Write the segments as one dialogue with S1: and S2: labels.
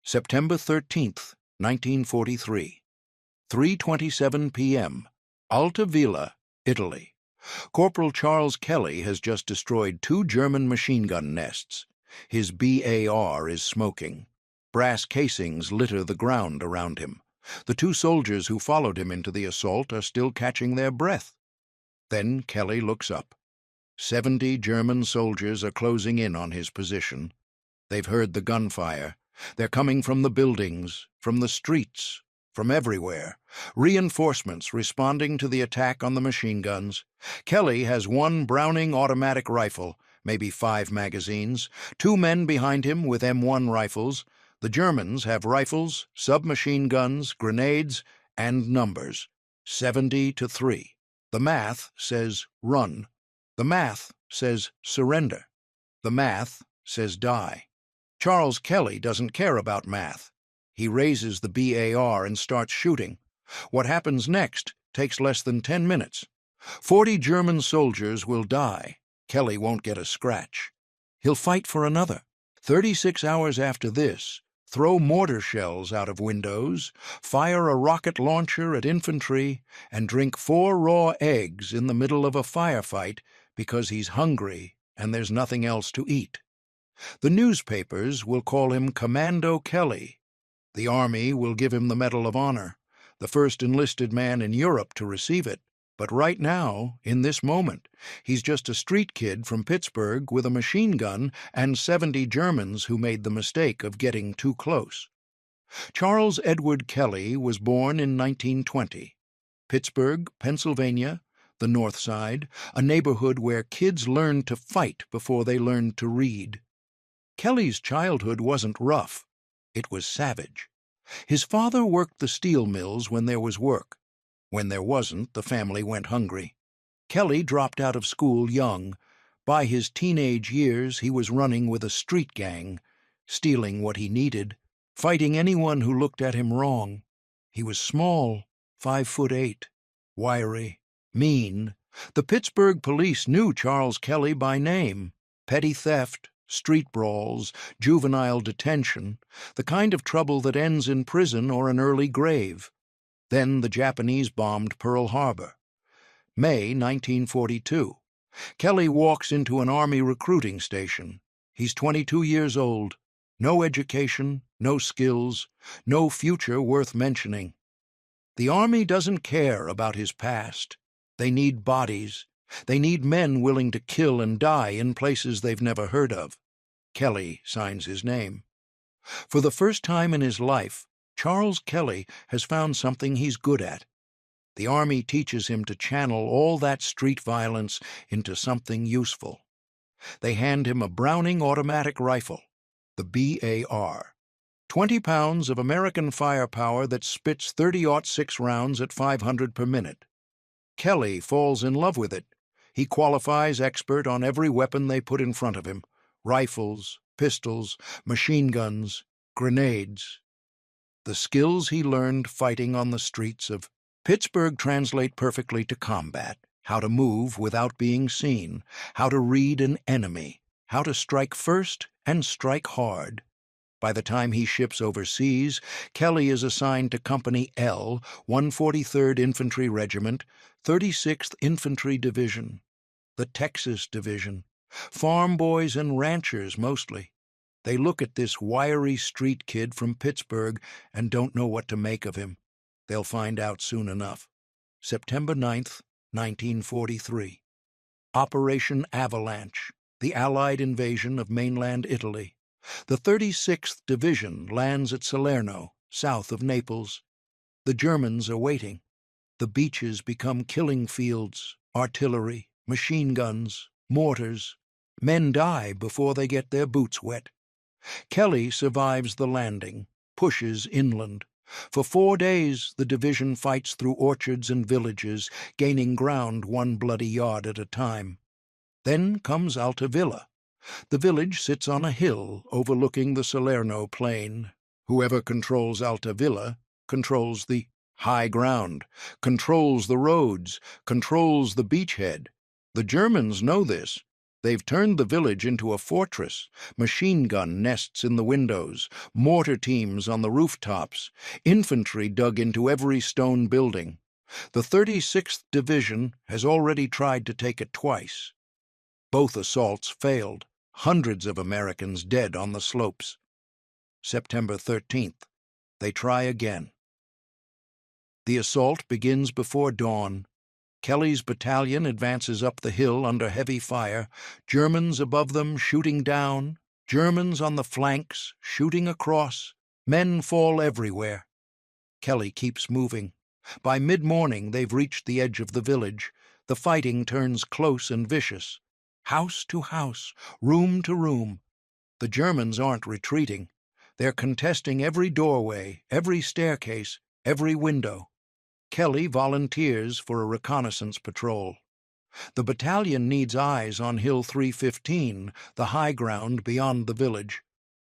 S1: September 13th, 1943. 3:27 p.m. Altavilla, Italy. Corporal Charles Kelly has just destroyed 2 German machine gun nests. His BAR is smoking. Brass casings litter the ground around him. The 2 soldiers who followed him into the assault are still catching their breath. Then Kelly looks up. 70 German soldiers are closing in on his position. They've heard the gunfire. They're coming from the buildings, from the streets, from everywhere. Reinforcements responding to the attack on the machine guns. Kelly has 1 Browning automatic rifle, maybe 5 magazines, 2 men behind him with M1 rifles. The Germans have rifles, submachine guns, grenades, and numbers. 70-3. The math says run. The math says surrender. The math says die. Charles Kelly doesn't care about math. He raises the BAR and starts shooting. What happens next takes less than 10 minutes. 40 German soldiers will die. Kelly won't get a scratch. He'll fight for another. 36 hours after this, throw mortar shells out of windows, fire a rocket launcher at infantry, and drink 4 raw eggs in the middle of a firefight because he's hungry and there's nothing else to eat. The newspapers will call him Commando Kelly. The Army will give him the Medal of Honor, the first enlisted man in Europe to receive it. But right now, in this moment, he's just a street kid from Pittsburgh with a machine gun and 70 Germans who made the mistake of getting too close. Charles Edward Kelly was born in 1920. Pittsburgh, Pennsylvania, the North Side, a neighborhood where kids learned to fight before they learned to read. Kelly's childhood wasn't rough. It was savage. His father worked the steel mills when there was work. When there wasn't, the family went hungry. Kelly dropped out of school young. By his teenage years, he was running with a street gang, stealing what he needed, fighting anyone who looked at him wrong. He was small, 5'8", wiry, mean. The Pittsburgh police knew Charles Kelly by name. Petty theft, street brawls, juvenile detention, the kind of trouble that ends in prison or an early grave. Then the Japanese bombed Pearl Harbor. May 1942. Kelly walks into an Army recruiting station. He's 22 years old. No education, no skills, no future worth mentioning. The Army doesn't care about his past. They need bodies. They need men willing to kill and die in places they've never heard of. Kelly signs his name. For the first time in his life, Charles Kelly has found something he's good at. The Army teaches him to channel all that street violence into something useful. They hand him a Browning automatic rifle, the BAR. 20 pounds of American firepower that spits .30-06 rounds at 500 per minute. Kelly falls in love with it. He qualifies expert on every weapon they put in front of him. Rifles, pistols, machine guns, grenades. The skills he learned fighting on the streets of Pittsburgh translate perfectly to combat. How to move without being seen, how to read an enemy, how to strike first and strike hard. By the time he ships overseas, Kelly is assigned to Company L, 143rd Infantry Regiment, 36th Infantry Division, the Texas Division. Farm boys and ranchers mostly. They look at this wiry street kid from Pittsburgh and don't know what to make of him. They'll find out soon enough. September 9th, 1943. Operation Avalanche, the Allied invasion of mainland Italy. The 36th Division lands at Salerno, south of Naples. The Germans are waiting. The beaches become killing fields, artillery, machine guns, mortars. Men die before they get their boots wet. Kelly survives the landing, pushes inland. For 4 days, the division fights through orchards and villages, gaining ground 1 bloody yard at a time. Then comes Altavilla. The village sits on a hill overlooking the Salerno plain. Whoever controls Altavilla controls the high ground, controls the roads, controls the beachhead. The Germans know this. They've turned the village into a fortress, machine gun nests in the windows, mortar teams on the rooftops, infantry dug into every stone building. The 36th Division has already tried to take it twice. Both assaults failed, hundreds of Americans dead on the slopes. September 13th. They try again. The assault begins before dawn. Kelly's battalion advances up the hill under heavy fire, Germans above them shooting down, Germans on the flanks shooting across. Men fall everywhere. Kelly keeps moving. By mid-morning they've reached the edge of the village. The fighting turns close and vicious. House to house, room to room. The Germans aren't retreating. They're contesting every doorway, every staircase, every window. Kelly volunteers for a reconnaissance patrol. The battalion needs eyes on Hill 315, the high ground beyond the village.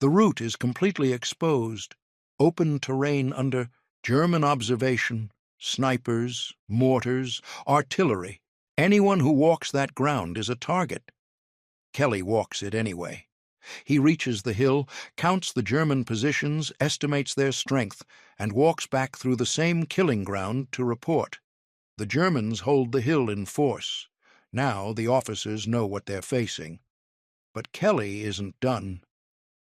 S1: The route is completely exposed, open terrain under German observation, snipers, mortars, artillery. Anyone who walks that ground is a target. Kelly walks it anyway. He reaches the hill, counts the German positions, estimates their strength, and walks back through the same killing ground to report. The Germans hold the hill in force. Now the officers know what they're facing. But Kelly isn't done.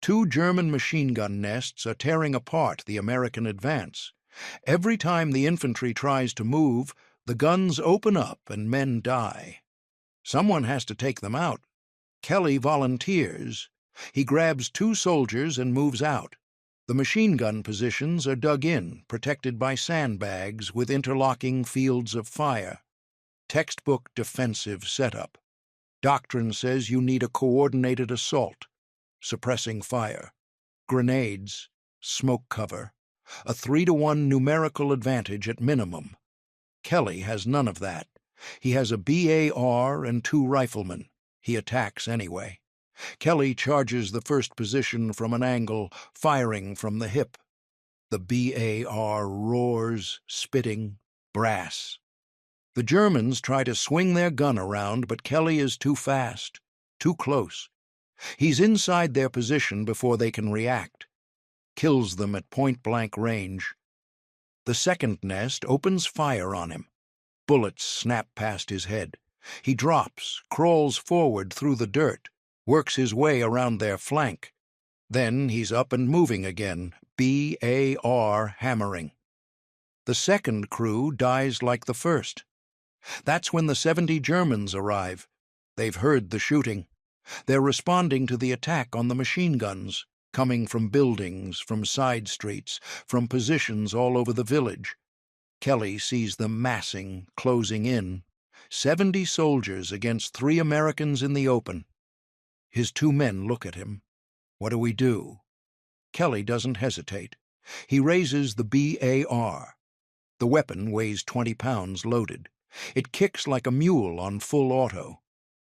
S1: 2 German machine gun nests are tearing apart the American advance. Every time the infantry tries to move, the guns open up and men die. Someone has to take them out. Kelly volunteers. He grabs 2 soldiers and moves out. The machine gun positions are dug in, protected by sandbags with interlocking fields of fire. Textbook defensive setup. Doctrine says you need a coordinated assault. Suppressing fire. Grenades. Smoke cover. A 3-to-1 numerical advantage at minimum. Kelly has none of that. He has a BAR and 2 riflemen. He attacks anyway. Kelly charges the first position from an angle, firing from the hip. The BAR roars, spitting, brass. The Germans try to swing their gun around, but Kelly is too fast, too close. He's inside their position before they can react. Kills them at point-blank range. The second nest opens fire on him. Bullets snap past his head. He drops, crawls forward through the dirt, works his way around their flank. Then he's up and moving again, BAR hammering. The second crew dies like the first. That's when the 70 Germans arrive. They've heard the shooting. They're responding to the attack on the machine guns, coming from buildings, from side streets, from positions all over the village. Kelly sees them massing, closing in. 70 soldiers against 3 Americans in the open. His 2 men look at him. What do we do? Kelly doesn't hesitate. He raises the BAR. The weapon weighs 20 pounds loaded. It kicks like a mule on full auto.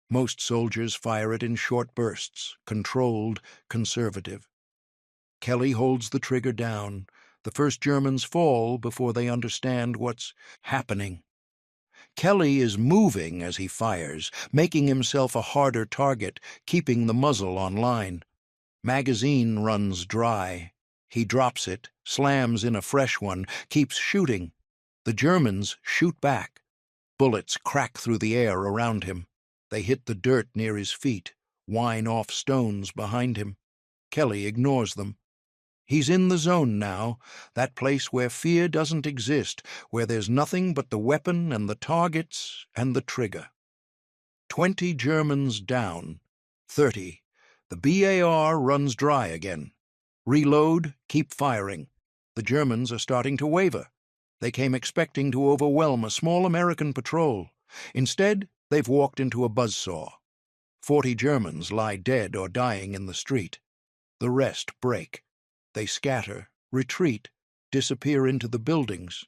S1: Most soldiers fire it in short bursts, controlled, conservative. Kelly holds the trigger down. The first Germans fall before they understand what's happening. Kelly is moving as he fires, making himself a harder target, keeping the muzzle on line. Magazine runs dry. He drops it, slams in a fresh one, keeps shooting. The Germans shoot back. Bullets crack through the air around him. They hit the dirt near his feet, whine off stones behind him. Kelly ignores them. He's in the zone now, that place where fear doesn't exist, where there's nothing but the weapon and the targets and the trigger. 20 Germans down. 30. The BAR runs dry again. Reload, keep firing. The Germans are starting to waver. They came expecting to overwhelm a small American patrol. Instead, they've walked into a buzzsaw. 40 Germans lie dead or dying in the street. The rest break. They scatter, retreat, disappear into the buildings.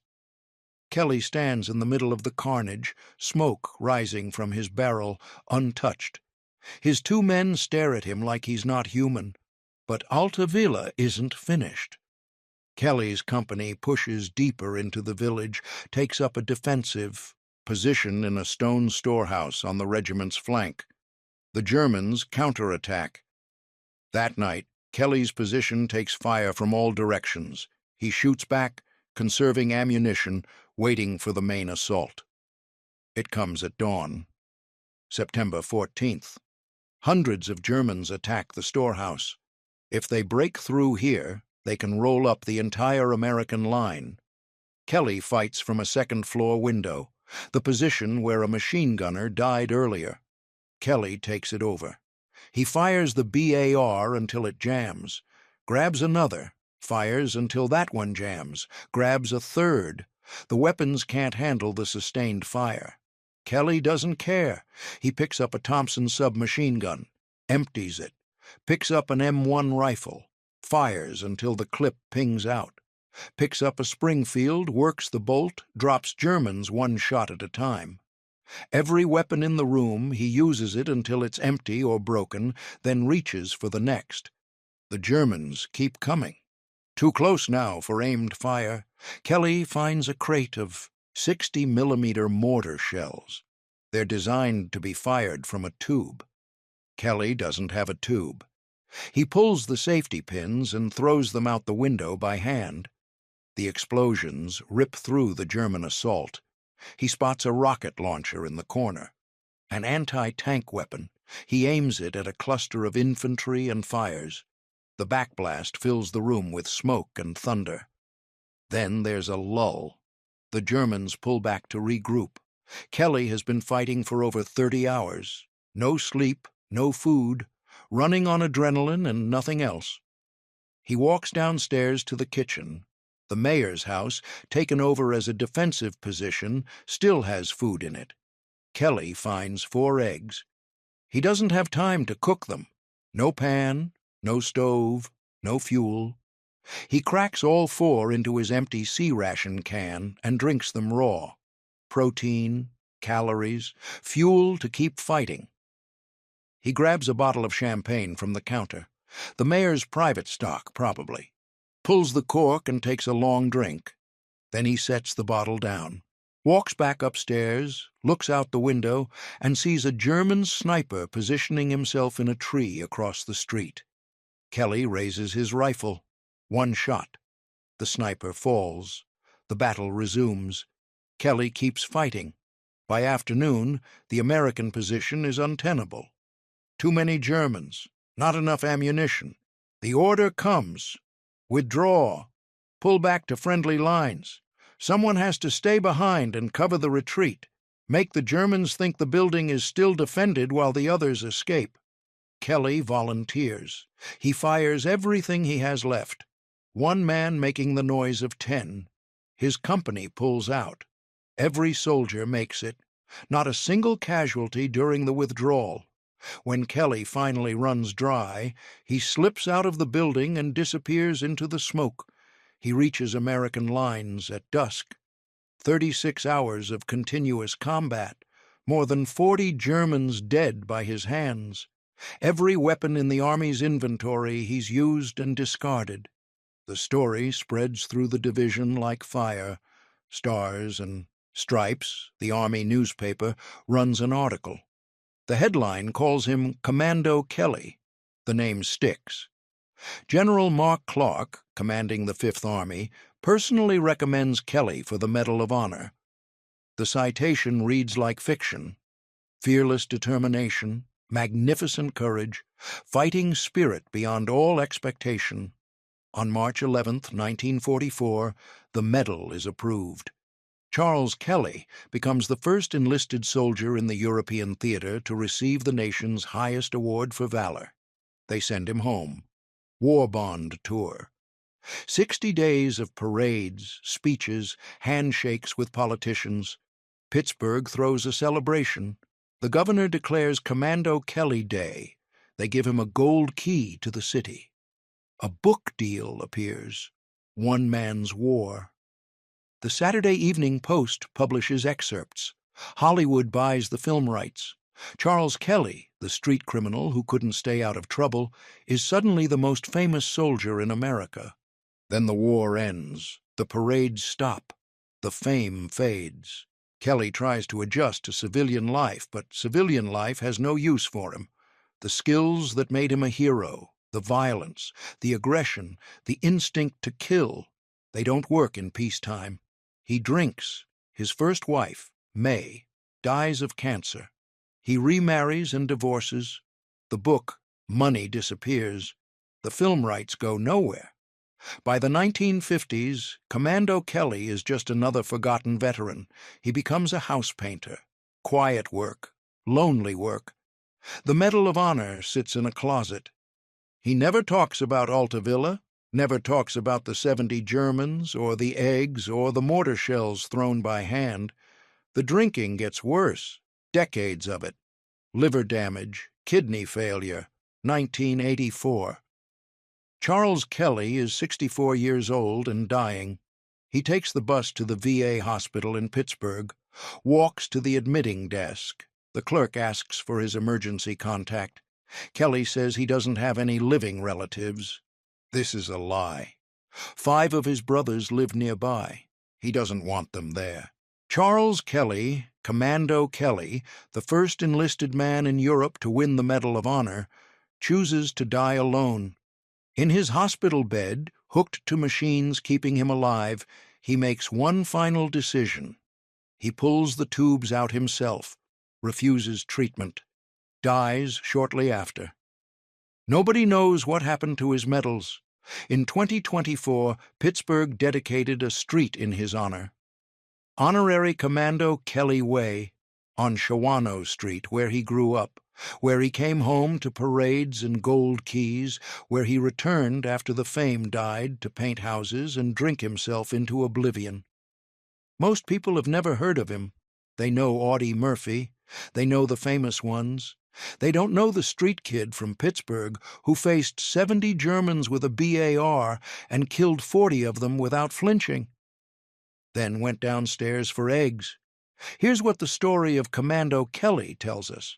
S1: Kelly stands in the middle of the carnage, smoke rising from his barrel, untouched. His 2 men stare at him like he's not human. But Altavilla isn't finished. Kelly's company pushes deeper into the village, takes up a defensive position in a stone storehouse on the regiment's flank. The Germans counterattack. That night, Kelly's position takes fire from all directions. He shoots back, conserving ammunition, waiting for the main assault. It comes at dawn. September 14th. Hundreds of Germans attack the storehouse. If they break through here, they can roll up the entire American line. Kelly fights from a second-floor window, the position where a machine gunner died earlier. Kelly takes it over. He fires the BAR until it jams, grabs another, fires until that one jams, grabs a third. The weapons can't handle the sustained fire. Kelly doesn't care. He picks up a Thompson submachine gun, empties it, picks up an M1 rifle, fires until the clip pings out, picks up a Springfield, works the bolt, drops Germans one shot at a time. Every weapon in the room, he uses it until it's empty or broken, then reaches for the next. The Germans keep coming. Too close now for aimed fire. Kelly finds a crate of 60mm mortar shells. They're designed to be fired from a tube. Kelly doesn't have a tube. He pulls the safety pins and throws them out the window by hand. The explosions rip through the German assault. He spots a rocket launcher in the corner. An anti-tank weapon. He aims it at a cluster of infantry and fires. The backblast fills the room with smoke and thunder. Then there's a lull. The Germans pull back to regroup. Kelly has been fighting for over 30 hours. No sleep, no food, running on adrenaline and nothing else. He walks downstairs to the kitchen. The mayor's house, taken over as a defensive position, still has food in it. Kelly finds 4 eggs. He doesn't have time to cook them. No pan, no stove, no fuel. He cracks all 4 into his empty C-ration can and drinks them raw. Protein, calories, fuel to keep fighting. He grabs a bottle of champagne from the counter. The mayor's private stock, probably. Pulls the cork and takes a long drink. Then he sets the bottle down, walks back upstairs, looks out the window, and sees a German sniper positioning himself in a tree across the street. Kelly raises his rifle. 1 shot. The sniper falls. The battle resumes. Kelly keeps fighting. By afternoon, the American position is untenable. Too many Germans, not enough ammunition. The order comes. Withdraw. Pull back to friendly lines. Someone has to stay behind and cover the retreat. Make the Germans think the building is still defended while the others escape. Kelly volunteers. He fires everything he has left. 1 man making the noise of 10. His company pulls out. Every soldier makes it. Not a single casualty during the withdrawal. When Kelly finally runs dry, he slips out of the building and disappears into the smoke. He reaches American lines at dusk. 36 hours of continuous combat. More than 40 Germans dead by his hands. Every weapon in the Army's inventory he's used and discarded. The story spreads through the division like fire. Stars and Stripes, the Army newspaper, runs an article. The headline calls him Commando Kelly. The name sticks. General Mark Clark, commanding the Fifth Army, personally recommends Kelly for the Medal of Honor. The citation reads like fiction. Fearless determination, magnificent courage, fighting spirit beyond all expectation. On March 11, 1944, the medal is approved. Charles Kelly becomes the first enlisted soldier in the European theater to receive the nation's highest award for valor. They send him home. War bond tour. 60 days of parades, speeches, handshakes with politicians. Pittsburgh throws a celebration. The governor declares Commando Kelly Day. They give him a gold key to the city. A book deal appears. One Man's War. The Saturday Evening Post publishes excerpts. Hollywood buys the film rights. Charles Kelly, the street criminal who couldn't stay out of trouble, is suddenly the most famous soldier in America. Then the war ends. The parades stop. The fame fades. Kelly tries to adjust to civilian life, but civilian life has no use for him. The skills that made him a hero, the violence, the aggression, the instinct to kill, they don't work in peacetime. He drinks. His first wife, May, dies of cancer. He remarries and divorces. The book, Money, disappears. The film rights go nowhere. By the 1950s, Commando Kelly is just another forgotten veteran. He becomes a house painter. Quiet work, lonely work. The Medal of Honor sits in a closet. He never talks about Altavilla, never talks about the 70 Germans, or the eggs, or the mortar shells thrown by hand. The drinking gets worse, decades of it. Liver damage, kidney failure, 1984. Charles Kelly is 64 years old and dying. He takes the bus to the VA hospital in Pittsburgh, walks to the admitting desk. The clerk asks for his emergency contact. Kelly says he doesn't have any living relatives. This is a lie. 5 of his brothers live nearby. He doesn't want them there. Charles Kelly, Commando Kelly, the first enlisted man in Europe to win the Medal of Honor, chooses to die alone. In his hospital bed, hooked to machines keeping him alive, he makes one final decision. He pulls the tubes out himself, refuses treatment, dies shortly after. Nobody knows what happened to his medals. In 2024, Pittsburgh dedicated a street in his honor. Honorary Commando Kelly Way, on Shawano Street, where he grew up, where he came home to parades and gold keys, where he returned after the fame died to paint houses and drink himself into oblivion. Most people have never heard of him. They know Audie Murphy. They know the famous ones. They don't know the street kid from Pittsburgh who faced 70 Germans with a BAR and killed 40 of them without flinching. Then went downstairs for eggs. Here's what the story of Commando Kelly tells us.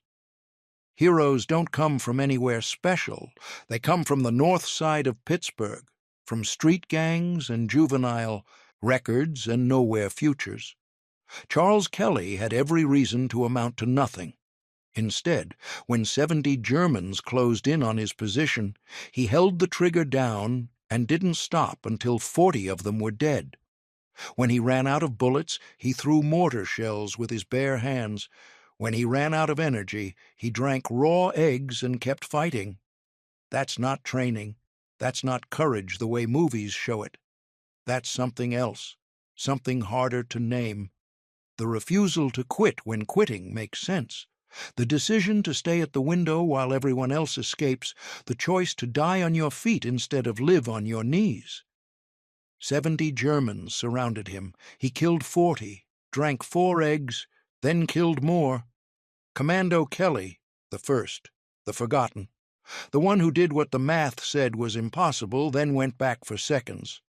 S1: Heroes don't come from anywhere special. They come from the north side of Pittsburgh, from street gangs and juvenile records and nowhere futures. Charles Kelly had every reason to amount to nothing. Instead, when 70 Germans closed in on his position, he held the trigger down and didn't stop until 40 of them were dead. When he ran out of bullets, he threw mortar shells with his bare hands. When he ran out of energy, he drank raw eggs and kept fighting. That's not training. That's not courage the way movies show it. That's something else, something harder to name. The refusal to quit when quitting makes sense. The decision to stay at the window while everyone else escapes. The choice to die on your feet instead of live on your knees. 70 Germans surrounded him. He killed 40, drank 4 eggs, then killed more. Commando Kelly, the first, the forgotten, the one who did what the math said was impossible, then went back for seconds.